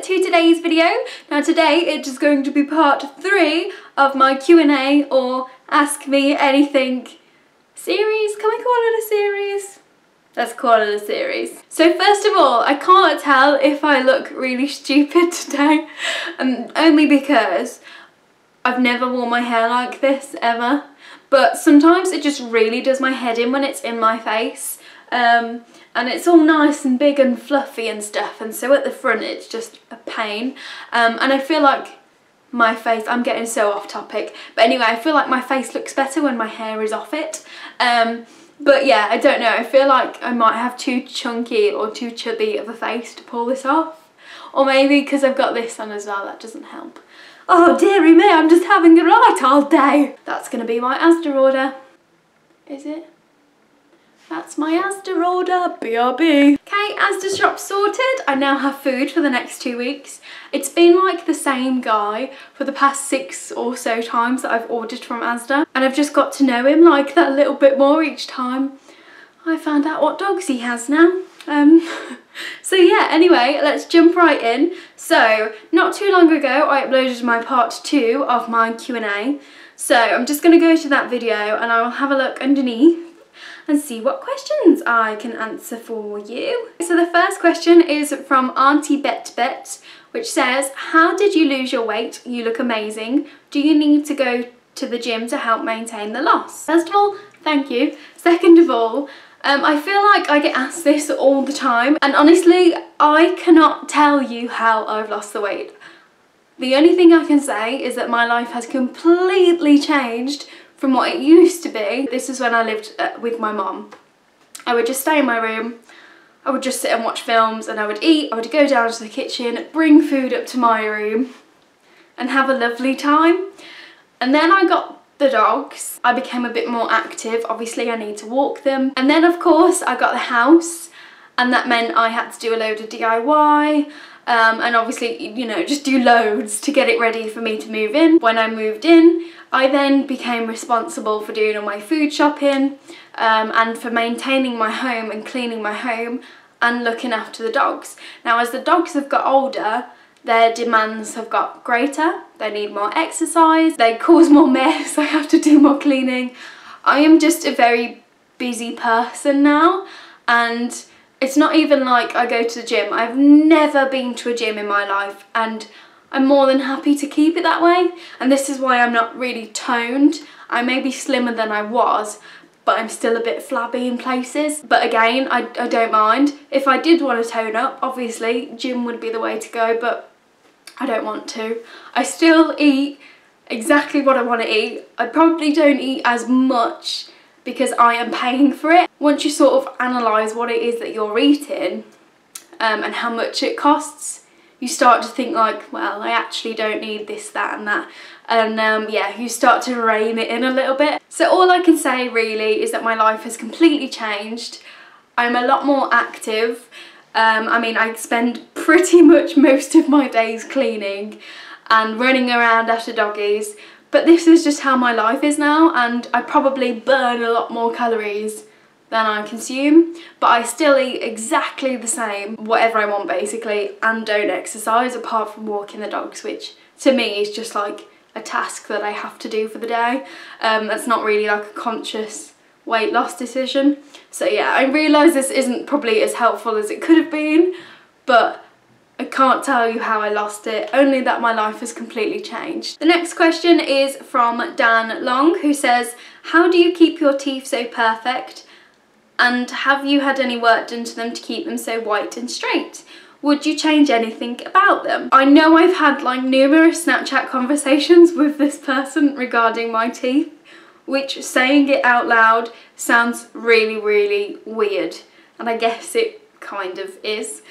to today's video. Now today it is going to be part 3 of my Q&A or Ask Me Anything series. Can we call it a series? Let's call it a series. So first of all, I can't tell if I look really stupid today, only because I've never worn my hair like this ever, but sometimes it just really does my head in when it's in my face. And it's all nice and big and fluffy and stuff, and so at the front it's just a pain. And I feel like my face, I'm getting so off topic, but anyway, I feel like my face looks better when my hair is off it. But yeah, I don't know, I feel like I might have too chunky or too chubby of a face to pull this off. Or maybe because I've got this on as well, that doesn't help. Oh dearie me, I'm just having a right all day. That's going to be my Asda order. Is it? That's my Asda order, BRB. Okay, Asda shop sorted. I now have food for the next 2 weeks. It's been like the same guy for the past 6 or so times that I've ordered from Asda, and I've just got to know him like that a little bit more each time. I found out what dogs he has now. So yeah, anyway, let's jump right in. So, not too long ago I uploaded my part 2 of my Q&A. So I'm just going to go to that video and I will have a look underneath and see what questions I can answer for you. So the first question is from Auntie Bet, which says, how did you lose your weight? You look amazing. Do you need to go to the gym to help maintain the loss? First of all, thank you. Second of all, I feel like I get asked this all the time, and honestly, I cannot tell you how I've lost the weight. The only thing I can say is that my life has completely changed from what it used to be. This is when I lived with my mom. I would just stay in my room, I would just sit and watch films, and I would eat, I would go down to the kitchen, bring food up to my room and have a lovely time. And then I got the dogs. I became a bit more active. Obviously I need to walk them. And then of course I got the house, and that meant I had to do a load of DIY. And obviously, you know, just do loads to get it ready for me to move in. When I moved in, I then became responsible for doing all my food shopping, and for maintaining my home and cleaning my home and looking after the dogs. Now, as the dogs have got older, their demands have got greater. They need more exercise, they cause more mess, I have to do more cleaning. I am just a very busy person now, and it's not even like I go to the gym. I've never been to a gym in my life, and I'm more than happy to keep it that way. And this is why I'm not really toned. I may be slimmer than I was, but I'm still a bit flabby in places. But again, I don't mind. If I did want to tone up, obviously gym would be the way to go, but I don't want to. I still eat exactly what I want to eat. I probably don't eat as much because I am paying for it. Once you sort of analyse what it is that you're eating and how much it costs, you start to think like, well, I actually don't need this, that and that. And yeah, you start to rein it in a little bit. So all I can say really is that my life has completely changed. I'm a lot more active. I mean, I spend pretty much most of my days cleaning and running around after doggies. But this is just how my life is now, and I probably burn a lot more calories than I consume, but I still eat exactly the same, whatever I want basically, and don't exercise apart from walking the dogs, which to me is just like a task that I have to do for the day. That's not really like a conscious weight loss decision. So yeah, I realise this isn't probably as helpful as it could have been, but I can't tell you how I lost it, only that my life has completely changed. The next question is from Dan Long, who says, how do you keep your teeth so perfect, and have you had any work done to them to keep them so white and straight? Would you change anything about them? I know I've had like numerous Snapchat conversations with this person regarding my teeth, which, saying it out loud, sounds really, really weird, and I guess it kind of is.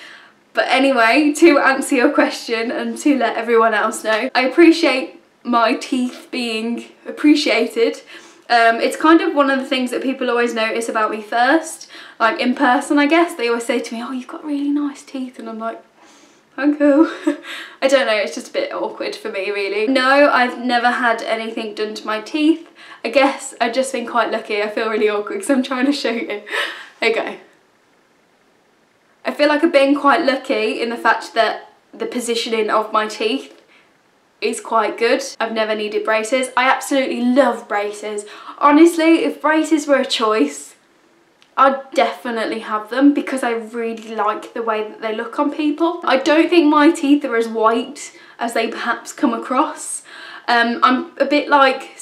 But anyway, to answer your question and to let everyone else know, I appreciate my teeth being appreciated. It's kind of one of the things that people always notice about me first, like in person I guess. They always say to me, oh, you've got really nice teeth, and I'm like, thank you. I don't know, it's just a bit awkward for me really. No, I've never had anything done to my teeth. I guess I've just been quite lucky. I feel really awkward because I'm trying to show you. Okay. I feel like I've been quite lucky in the fact that the positioning of my teeth is quite good. I've never needed braces. I absolutely love braces. Honestly, if braces were a choice, I'd definitely have them because I really like the way that they look on people. I don't think my teeth are as white as they perhaps come across. I'm a bit like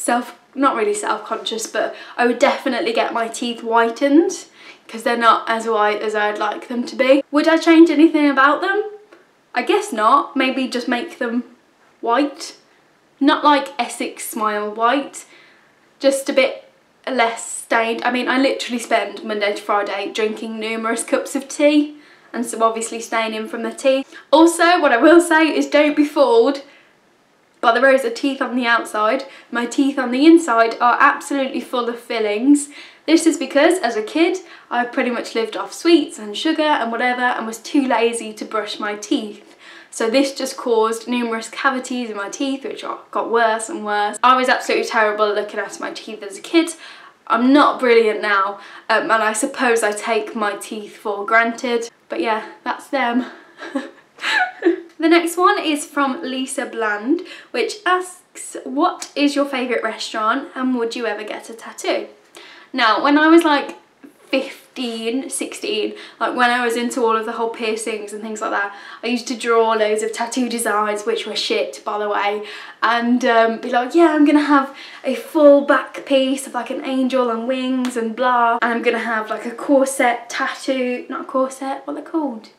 not really self-conscious, but I would definitely get my teeth whitened because they're not as white as I'd like them to be. Would I change anything about them? I guess not. Maybe just make them white. Not like Essex smile white, just a bit less stained. I mean, I literally spend Monday to Friday drinking numerous cups of tea and so obviously staining from the tea. Also, what I will say is don't be fooled by the rows of teeth on the outside. My teeth on the inside are absolutely full of fillings. This is because as a kid I pretty much lived off sweets and sugar and whatever and was too lazy to brush my teeth. So this just caused numerous cavities in my teeth which got worse and worse. I was absolutely terrible at looking after my teeth as a kid. I'm not brilliant now, and I suppose I take my teeth for granted. But yeah, that's them. The next one is from Lisa Bland, which asks, what is your favourite restaurant and would you ever get a tattoo? Now, when I was like 15, 16, like when I was into all of the whole piercings and things like that, I used to draw loads of tattoo designs, which were shit, by the way, and be like, yeah, I'm gonna have a full back piece of like an angel and wings and blah, and I'm gonna have like a corset tattoo, not a corset, what are they called?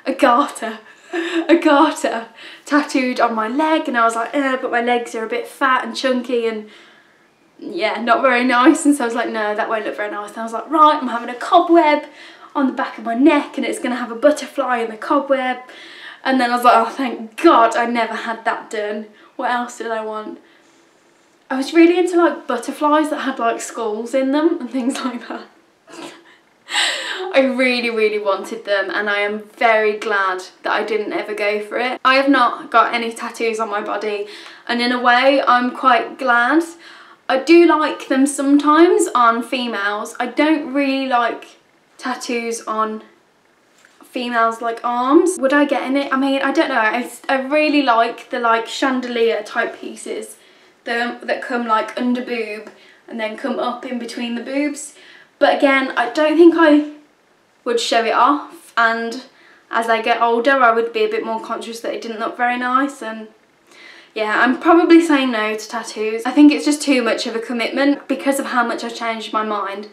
A garter. A garter tattooed on my leg, and I was like, but my legs are a bit fat and chunky and yeah, not very nice, and so I was like, no, that won't look very nice. And I was like, right, I'm having a cobweb on the back of my neck and it's gonna have a butterfly in the cobweb. And then I was like, oh, thank God I never had that done. What else did I want? I was really into like butterflies that had like skulls in them and things like that. I really, really wanted them, and I am very glad that I didn't ever go for it. I have not got any tattoos on my body, and in a way I'm quite glad. I do like them sometimes on females. I don't really like tattoos on females like arms. Would I get in it? I mean, I don't know. I really like the like chandelier type pieces that come like under boob and then come up in between the boobs. But again, I don't think I would show it off, and as I get older I would be a bit more conscious that it didn't look very nice, and yeah, I'm probably saying no to tattoos. I think it's just too much of a commitment because of how much I've changed my mind,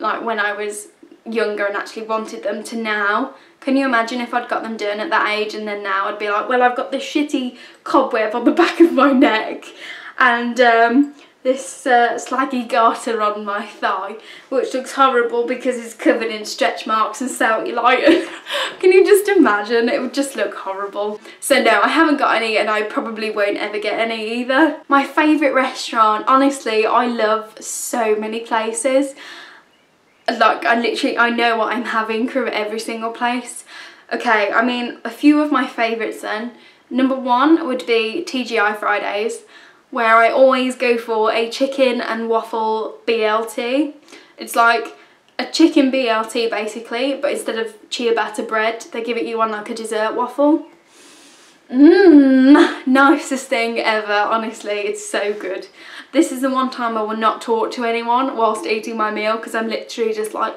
like when I was younger and actually wanted them to now. Can you imagine if I'd got them done at that age and then now I'd be like, well, I've got this shitty cobweb on the back of my neck and this slaggy garter on my thigh, which looks horrible because it's covered in stretch marks and cellulite. Can you just imagine? It would just look horrible. So no, I haven't got any, and I probably won't ever get any either. My favourite restaurant, honestly, I love so many places. Like, I know what I'm having from every single place. Okay, I mean, a few of my favourites then. Number one would be TGI Fridays, where I always go for a chicken and waffle BLT. It's like a chicken BLT basically, but instead of ciabatta bread, they give it you on like a dessert waffle. Nicest thing ever, honestly, it's so good. This is the one time I will not talk to anyone whilst eating my meal because I'm literally just like,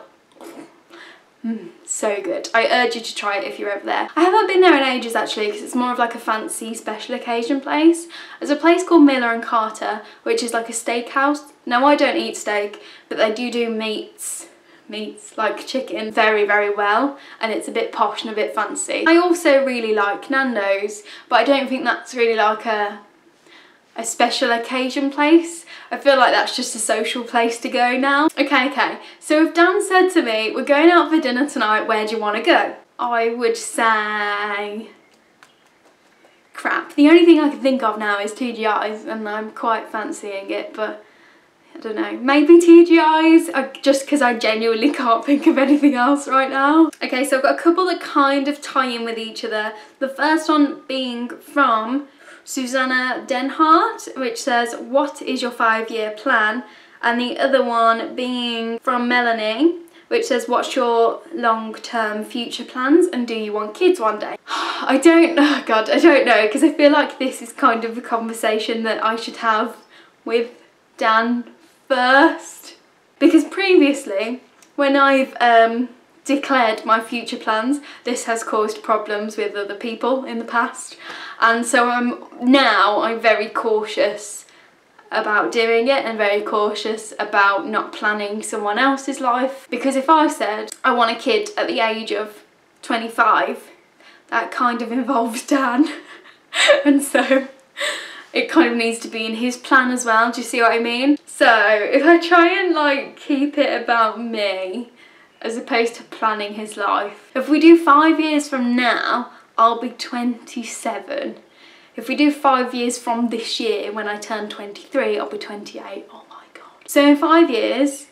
so good. I urge you to try it if you're ever there. I haven't been there in ages actually because it's more of like a fancy special occasion place. There's a place called Miller and Carter, which is like a steakhouse. Now I don't eat steak, but they do meats like chicken very, very well, and it's a bit posh and a bit fancy. I also really like Nando's, but I don't think that's really like a special occasion place. I feel like that's just a social place to go now. Okay, so if Dan said to me, we're going out for dinner tonight, where do you want to go? I would say, crap. The only thing I can think of now is TGI's, and I'm quite fancying it, but I don't know, maybe TGI's, just because I genuinely can't think of anything else right now. Okay, so I've got a couple that kind of tie in with each other. The first one being from Susanna Denhart, which says, what is your 5-year plan? And the other one being from Melanie, which says, what's your long-term future plans and do you want kids one day? I don't know, because I feel like this is kind of a conversation that I should have with Dan first. Because previously, when I've declared my future plans, this has caused problems with other people in the past, and so I'm very cautious about doing it and very cautious about not planning someone else's life. Because if I said I want a kid at the age of 25, that kind of involves Dan and so it kind of needs to be in his plan as well. Do you see what I mean? So if I try and like keep it about me as opposed to planning his life, if we do 5 years from now, I'll be 27. If we do 5 years from this year, when I turn 23, I'll be 28. Oh my god. So in 5 years,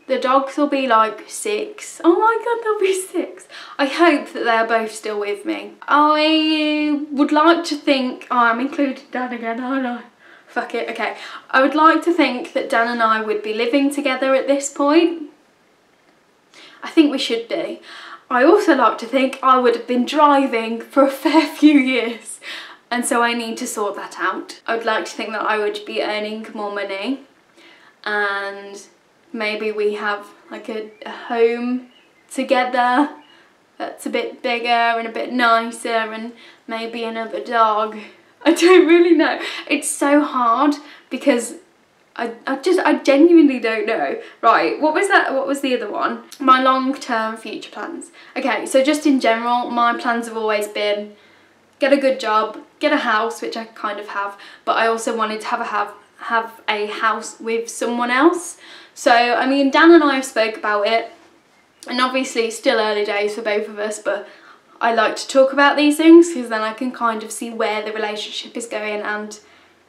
the dogs will be like 6. Oh my god, they'll be 6. I hope that they're both still with me. I would like to think, oh, I'm including Dan again, oh no. Fuck it, okay. I would like to think that Dan and I would be living together at this point. I think we should be. I also like to think I would have been driving for a fair few years, and so I need to sort that out. I would like to think that I would be earning more money, and maybe we have like a home together that's a bit bigger and a bit nicer, and maybe another dog. I don't really know. It's so hard because I genuinely don't know. Right, what was that? What was the other one? My long-term future plans. Okay, so just in general, my plans have always been get a good job, get a house, which I kind of have, but I also wanted to have a house with someone else. So, I mean, Dan and I have spoke about it, and obviously it's still early days for both of us, but I like to talk about these things because then I can kind of see where the relationship is going and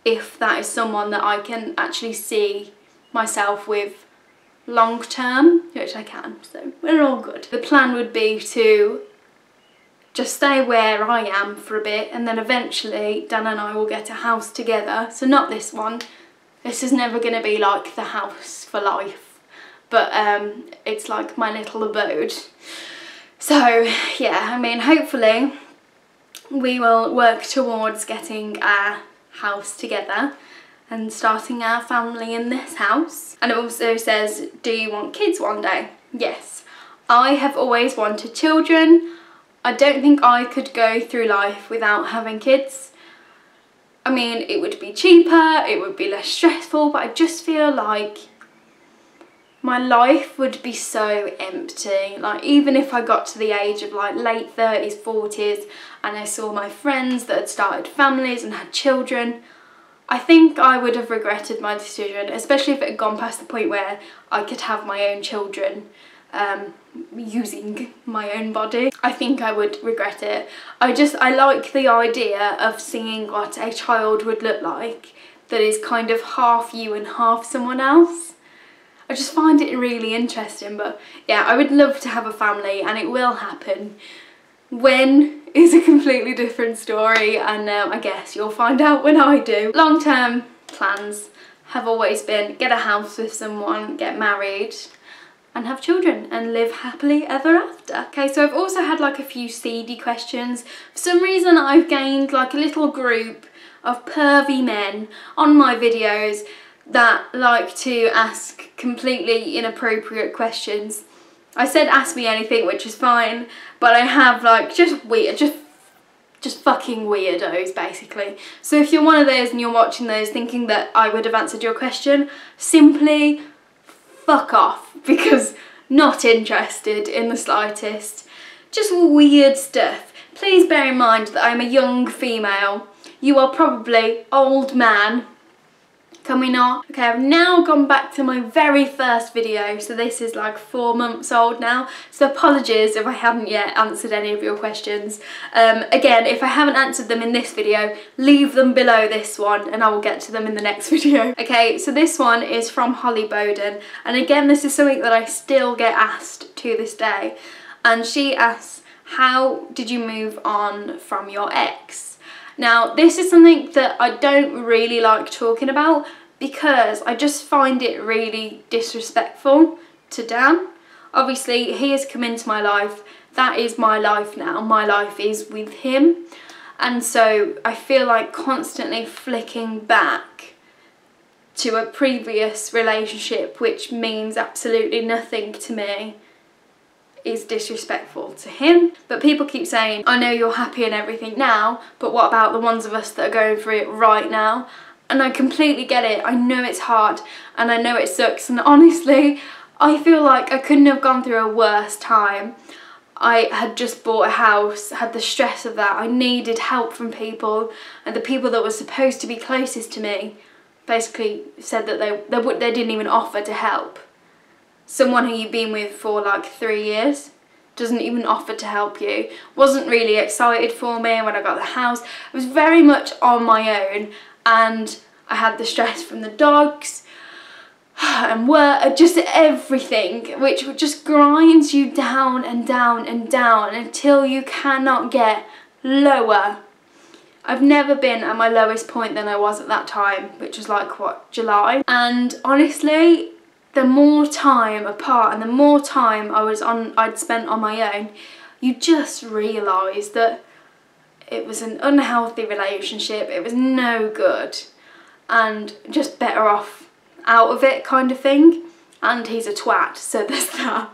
if that is someone that I can actually see myself with long term, which I can, so we're all good. The plan would be to just stay where I am for a bit, and then eventually Dan and I will get a house together. So not this one, this is never going to be like the house for life, but it's like my little abode. So yeah, I mean, hopefully we will work towards getting our house together and starting our family in this house. And it also says, do you want kids one day? Yes, I have always wanted children. I don't think I could go through life without having kids. I mean, it would be cheaper, it would be less stressful, but I just feel like my life would be so empty. Like, even if I got to the age of like late 30s, 40s, and I saw my friends that had started families and had children, I think I would have regretted my decision, especially if it had gone past the point where I could have my own children using my own body. I think I would regret it. I like the idea of seeing what a child would look like that is kind of half you and half someone else. I just find it really interesting. But yeah, I would love to have a family, and it will happen. When is a completely different story, and I guess you'll find out when I do. Long-term plans have always been get a house with someone, get married, and have children and live happily ever after. Okay, so I've also had like a few seedy questions. For some reason I've gained like a little group of pervy men on my videos that like to ask completely inappropriate questions. I said ask me anything, which is fine, but I have like just fucking weirdos basically. So if you're one of those and you're watching those thinking that I would have answered your question, simply fuck off, because not interested in the slightest. Just weird stuff. Please bear in mind that I'm a young female. You are probably old man. Can we not? Okay, I've now gone back to my very first video, so this is like 4 months old now, so apologies if I haven't yet answered any of your questions. Again, if I haven't answered them in this video, leave them below this one and I will get to them in the next video. Okay, so this one is from Holly Bowden, and again this is something that I still get asked to this day, and she asks, how did you move on from your ex? Now, this is something that I don't really like talking about because I just find it really disrespectful to Dan. Obviously, he has come into my life that is my life now. My life is with him. And so I feel like constantly flicking back to a previous relationship, which means absolutely nothing to me, is disrespectful to him. But people keep saying, I know you're happy and everything now, but what about the ones of us that are going through it right now? And I completely get it. I know it's hard and I know it sucks, and honestly I feel like I couldn't have gone through a worse time. I had just bought a house, had the stress of that. I needed help from people, and the people that were supposed to be closest to me basically said that they didn't even offer to help. Someone who you've been with for like 3 years doesn't even offer to help you. Wasn't really excited for me when I got the house. I was very much on my own, and I had the stress from the dogs and work, just everything, which just grinds you down and down and down until you cannot get lower. I've never been at my lowest point than I was at that time, which was like, what, July? And honestly, the more time apart and the more time I'd spent on my own, you just realise that it was an unhealthy relationship, it was no good, and just better off out of it kind of thing. And he's a twat, so there's that.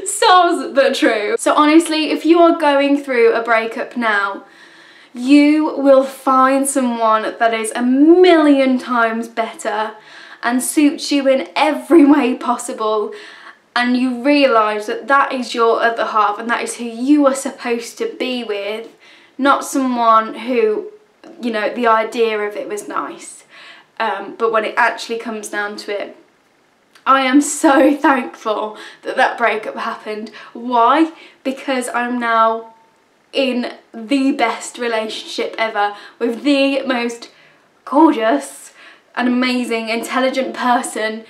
Sounds but true. So honestly, if you are going through a breakup now, you will find someone that is a million times better and suits you in every way possible, and you realise that that is your other half and that is who you are supposed to be with, not someone who, you know, the idea of it was nice. But when it actually comes down to it, I am so thankful that that breakup happened. Why? Because I'm now in the best relationship ever with the most gorgeous and amazing, intelligent person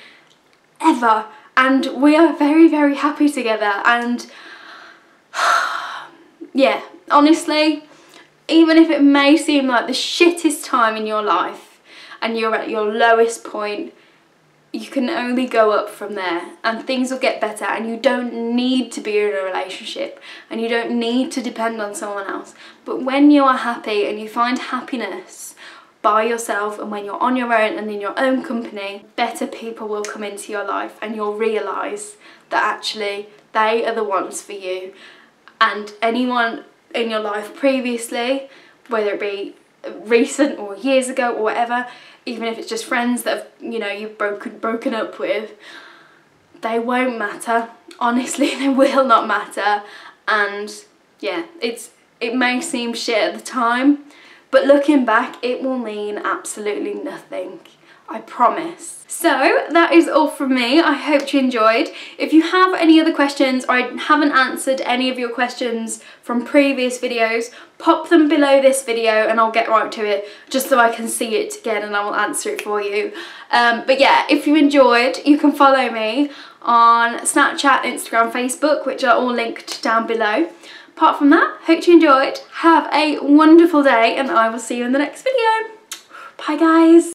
ever. And we are very, very happy together. And yeah, honestly, even if it may seem like the shittest time in your life, and you're at your lowest point, you can only go up from there, and things will get better, and you don't need to be in a relationship, and you don't need to depend on someone else. But when you are happy and you find happiness by yourself, and when you're on your own and in your own company, better people will come into your life, and you'll realise that actually they are the ones for you. And anyone in your life previously, whether it be recent or years ago or whatever, even if it's just friends that have, you know, you've broken up with, they won't matter. Honestly, they will not matter. And yeah, it may seem shit at the time, but looking back, it will mean absolutely nothing. I promise. So that is all from me. I hope you enjoyed. If you have any other questions, or I haven't answered any of your questions from previous videos, pop them below this video and I'll get right to it, just so I can see it again and I will answer it for you. But yeah, if you enjoyed, you can follow me on Snapchat, Instagram, Facebook, which are all linked down below. Apart from that, hope you enjoyed. Have a wonderful day, and I will see you in the next video. Bye guys.